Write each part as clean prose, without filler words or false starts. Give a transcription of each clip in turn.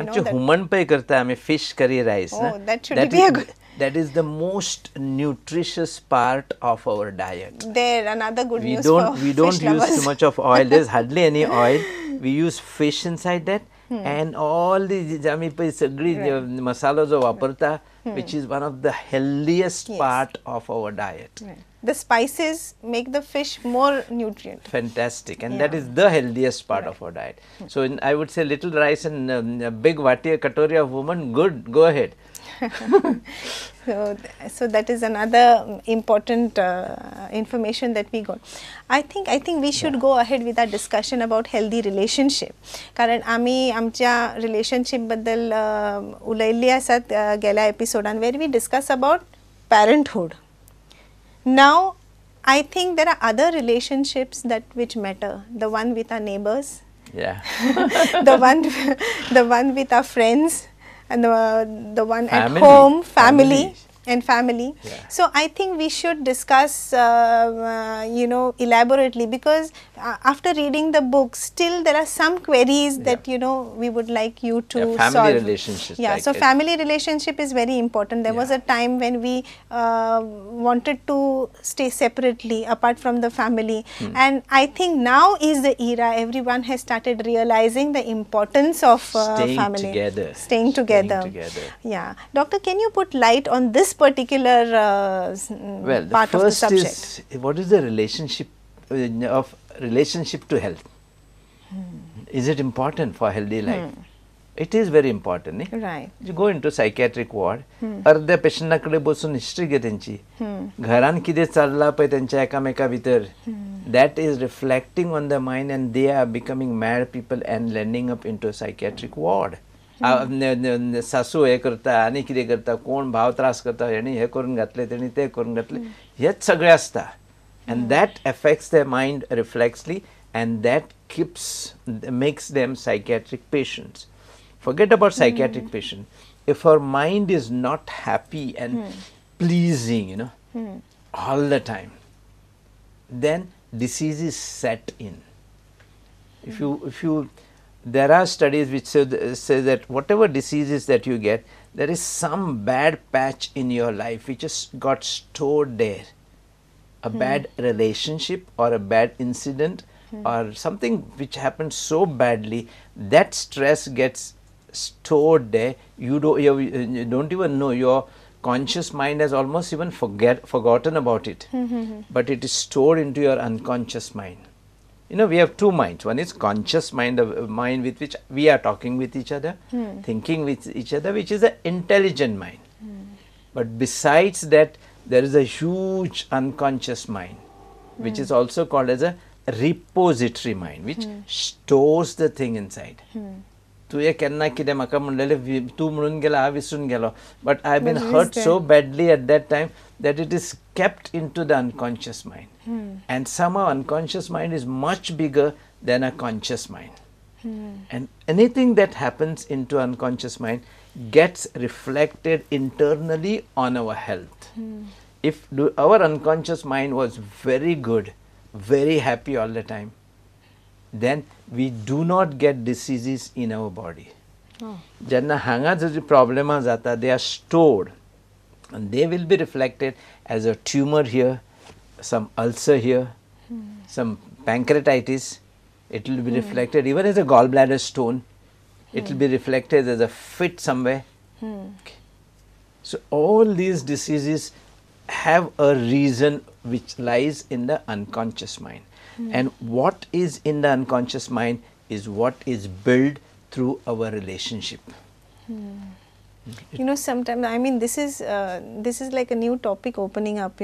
know that. human पे करता है हमें fish curry rice. Oh, that should be a good. That is the most nutritious part of our diet. There, another good We news don't for we don't fish use lovers. too much of oil. There's hardly any oil. We use fish inside that, and all the jami pe sagri masala jo vaparta, which is one of the healthiest part of our diet. Right. The spices make the fish more nutrient. Fantastic, and that is the healthiest part of our diet. So I would say little rice and a big vati katori of woman, good, go ahead. So that is another important information that we got. I think we should go ahead with our discussion about healthy relationship. कारण आम्ही आमच्या relationship बद्दल उलयल्ली आसात गेल्या episode where we discuss about parenthood. Now I think there are other relationships that which matter. The one with our neighbors. Yeah. the one with our friends. And the one family. At home, family. And family. Yeah. So I think we should discuss, elaborately, because after reading the book, still there are some queries that we would like you to family solve. Relationships. Yeah. Like So family relationship is very important. There was a time when we wanted to stay separately apart from the family, and I think now is the era. Everyone has started realizing the importance of family. Staying together. Yeah. Doctor, can you put light on this particular part of the subject? Is, what is the relationship to health? Is it important for healthy life? It is very important. Right. You go into psychiatric ward, अर्ध्या पेशंटाकडे बसून history घे त्यांची, घरान कितें चालला पळय त्यांच्या एकामेका भितर, that is reflecting on the mind, and they are becoming mad people and landing up into a psychiatric ward. सासू हे करता आनी कितें करता, कोण भाव त्रास करता, हेणी हे करून घातले, तेणी ते करून घातले, हेच सगळें आसता. And that affects their mind reflexly, and that makes them psychiatric patients. Forget about psychiatric patient. If our mind is not happy and pleasing, all the time, then diseases set in. If you there are studies which say that whatever diseases that you get, there is some bad patch in your life which just got stored there. A bad relationship or a bad incident or something which happened so badly, that stress gets stored there. You don't even know. Your conscious mind has almost even forgotten about it, but it is stored into your unconscious mind. We have two minds. One is conscious mind, the mind with which we are talking with each other, thinking with each other, which is an intelligent mind. But besides that, there is a huge unconscious mind, which is also called as a repository mind, which stores the thing inside. तू ये केन्ना कितें म्हाका म्हणलेलें तू म्हणून गेला हांव विसरून गेलो, but I have been hurt so badly at that time that it is kept into the unconscious mind. And somehow unconscious mind is much bigger than a conscious mind. And anything that happens into unconscious mind gets reflected internally on our health. If our unconscious mind was very good, very happy all the time, then we do not get diseases in our body. Jenna hanga jo problema jata, they are stored and they will be reflected as a tumor here, some ulcer here, some pancreatitis. It will be reflected even as a gallbladder stone. It will be reflected as a fit somewhere. Okay. So all these diseases have a reason which lies in the unconscious mind. And what is in the unconscious mind is what is built through our relationship. Sometimes, I mean, this is like a new topic opening up,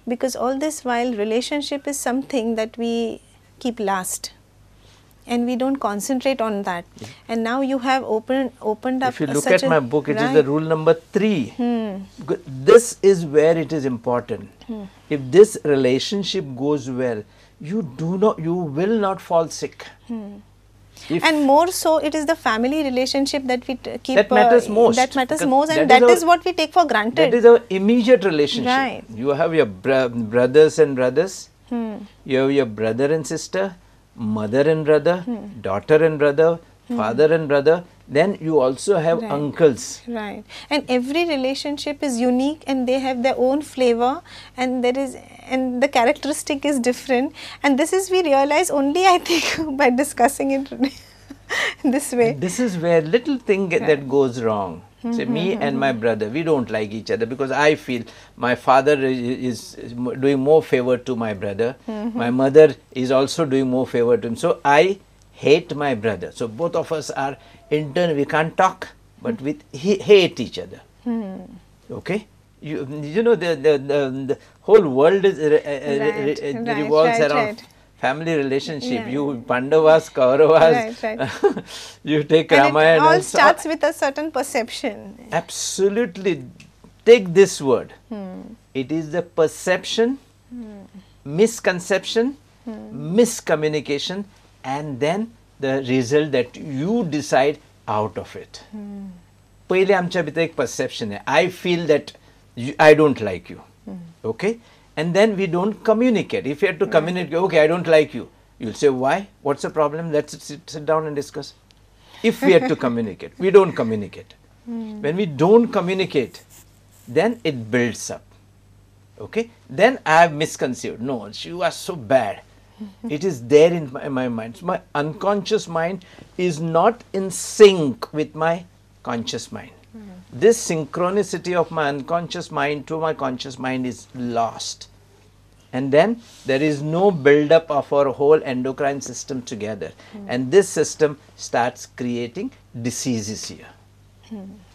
because all this while relationship is something that we keep last and we don't concentrate on that. And now you have opened up. If you look at my book, it is the rule number 3. This is where it is important. If this relationship goes well, you will not fall sick. And more so, it is the family relationship that we keep. That matters most. That matters most, and that is what we take for granted. That is our immediate relationship. Right. You have your brothers and brothers. You have your brother and sister, mother and brother, daughter and brother, father and brother. Then you also have Right. uncles. Right. And every relationship is unique and they have their own flavor, and the characteristic is different, and this is we realize only, I think, by discussing it this way. And this is where little thing that goes wrong. Say me and my brother, we don't like each other because I feel my father is doing more favor to my brother. My mother is also doing more favor to him. So I hate my brother. So both of us are internal. We can't talk, but we hate each other. Okay. You know the whole world is revolves around right. family relationship. Yeah. You Pandavas, Kauravas, Right. you take And Ramayana. it all and so- starts with a certain perception. Absolutely. Take this word. It is the perception, misconception, miscommunication, and then the result that you decide out of it. पहिले आमच्या भितर एक perception आहे. I feel that I don't like you. Okay? And then we don't communicate. If you have to communicate, okay, I don't like you. You'll say, why? What's the problem? Let's sit down and discuss. If we have to communicate, we don't communicate. When we don't communicate, then it builds up. Okay? Then I have misconceived. No, you are so bad. It is there in my mind. So my unconscious mind is not in sync with my conscious mind. This synchronicity of my unconscious mind to my conscious mind is lost. And then there is no build-up of our whole endocrine system together. And this system starts creating diseases here.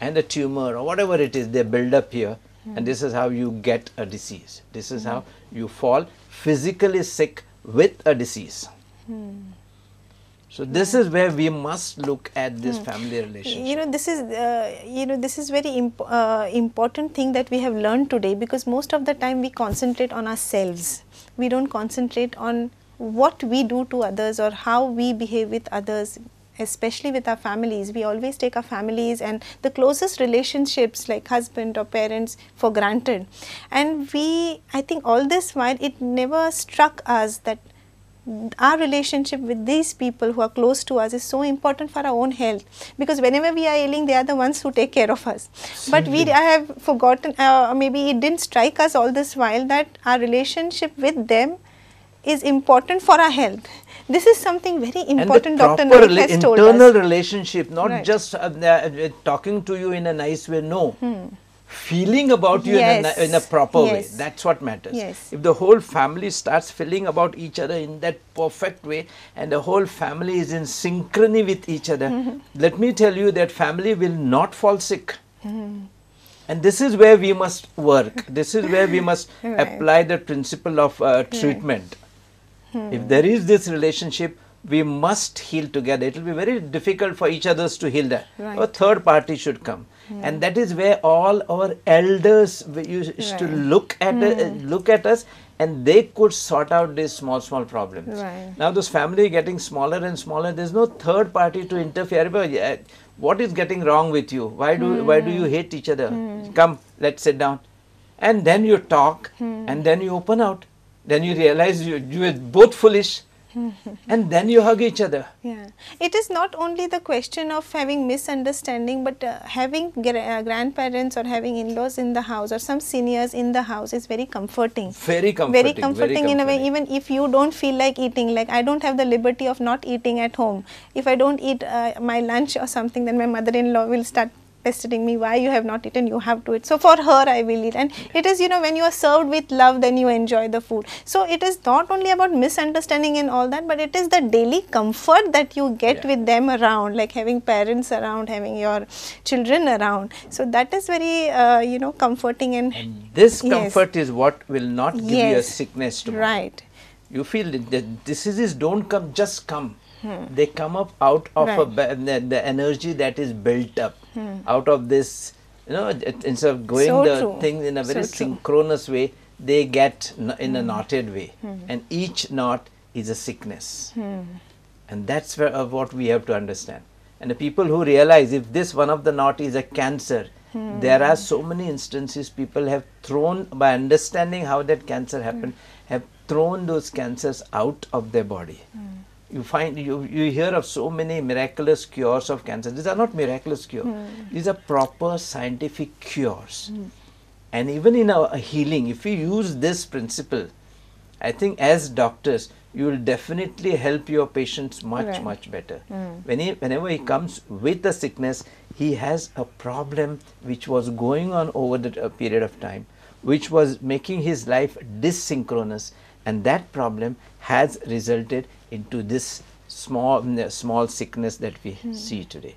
And a tumor or whatever it is, they build up here. And this is how you get a disease. This is how you fall physically sick with a disease. So this is where we must look at this family relationship. This is very important thing that we have learned today, because most of the time we concentrate on ourselves. We don't concentrate on what we do to others or how we behave with others, especially with our families. We always take our families and the closest relationships like husband or parents for granted. And I think all this while it never struck us that our relationship with these people who are close to us is so important for our own health, because whenever we are ailing, they are the ones who take care of us. But I have forgotten, maybe it didn't strike us all this while that our relationship with them is important for our health. This is something very important. Dr. Naik has told us. Internal relationship, not Right. just talking to you in a nice way. No. Feeling about you in a proper way. Yes. That's what matters. Yes. If the whole family starts feeling about each other in that perfect way, and the whole family is in synchrony with each other, let me tell you that family will not fall sick. And this is where we must work. This is where we must Right. apply the principle of treatment. If there is this relationship, we must heal together. It will be very difficult for each others to heal that. Right. A third party should come. And that is where all our elders used to look at us, and they could sort out these small problems. Right. Now those family getting smaller and smaller, there's no third party to interfere. But what is getting wrong with you? Why do you hate each other? Come, let's sit down. And then you talk, and then you open out. Then you realize you are both foolish. And then you hug each other. Yeah, it is not only the question of having misunderstanding, but having grandparents or having in-laws in the house or some seniors in the house is very comforting. Very comforting. Very comforting in a way, even if you don't feel like eating. Like I don't have the liberty of not eating at home. If I don't eat my lunch or something, then my mother-in-law will start pestering me, why you have not eaten, you have to eat. So for her I will eat. And it is, when you are served with love, then you enjoy the food. So it is not only about misunderstanding and all that, but it is the daily comfort that you get with them around, like having parents around, having your children around. So that is very, comforting. And this comfort is what will not give you a sickness tomorrow. Right. You feel that diseases don't come, just come. They come up out of the energy that is built up out of this, instead of going thing in a very synchronous way, they get in a knotted way, and each knot is a sickness. And that's what we have to understand. And the people who realize if this one of the knot is a cancer, there are so many instances people have thrown, by understanding how that cancer happened, have thrown those cancers out of their body. you hear of so many miraculous cures of cancer. These are not miraculous cures. These are proper scientific cures. And even in our healing, if we use this principle, I think as doctors, you will definitely help your patients much better. Whenever he comes with a sickness, he has a problem which was going on over the period of time, which was making his life dysynchronous, and that problem has resulted into this small sickness that we see today.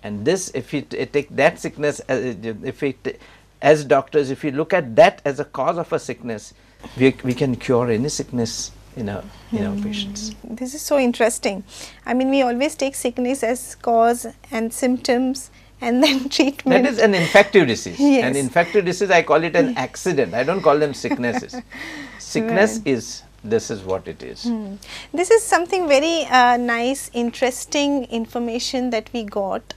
And this, if we take that sickness, as doctors, if we look at that as a cause of a sickness, we can cure any sickness in our patients. This is so interesting. I mean, we always take sickness as cause and symptoms and then treatment. That is an infective disease. Yes. An infective disease, I call it an accident. I don't call them sicknesses. Sickness is, this is what it is. This is something very nice, interesting information that we got.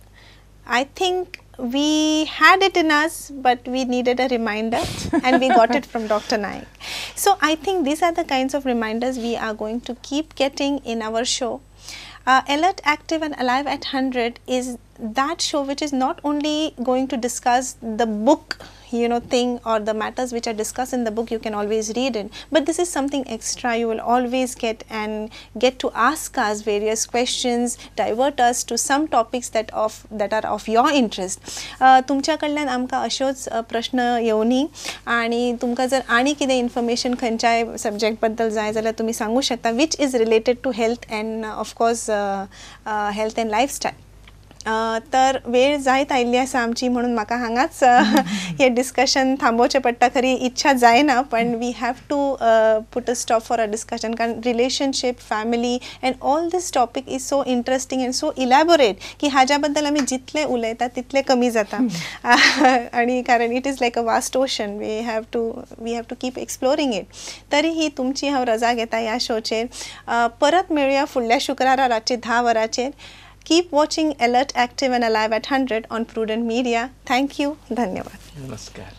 I think we had it in us, but we needed a reminder and we got it from Dr. Naik. So I think these are the kinds of reminders we are going to keep getting in our show. Alert, Active and Alive at 100 is that show which is not only going to discuss the book, thing or the matters which are discussed in the book, you can always read it, but this is something extra. You will always get to ask us various questions, divert us to some topics that are of your interest. तुमच्या कडल्यान आमकां अशोच प्रश्न येवनी आणि तुमकां जर आनी कितें information खंयच्याय सब्जेक्ट बद्दल जाय जाल्यार तुमी सांगू शकता, which is related to health and of course health and lifestyle. तर वेळ जायत आयिल्ली आसा आमची, म्हणून म्हाका हांगाच हे डिस्कशन थांबोवचें पडटा. खरी इच्छा जायना, पण we have to put a stop for a discussion, कारण relationship, family and all this topic is so interesting and so elaborate की हाज्या बद्दल आमी जितले उलयता तितले कमी जाता. आणि कारण it is like a vast ocean, we have to keep exploring it. तरीही तुमची हांव रजा घेता ह्या शोचेर. परत मेळुया फुडल्या शुक्रारा रातची 10 वरांचेर. Keep watching Alert, Active and Alive at 100 on Prudent Media. Thank you. Dhanyawad. Namaskar.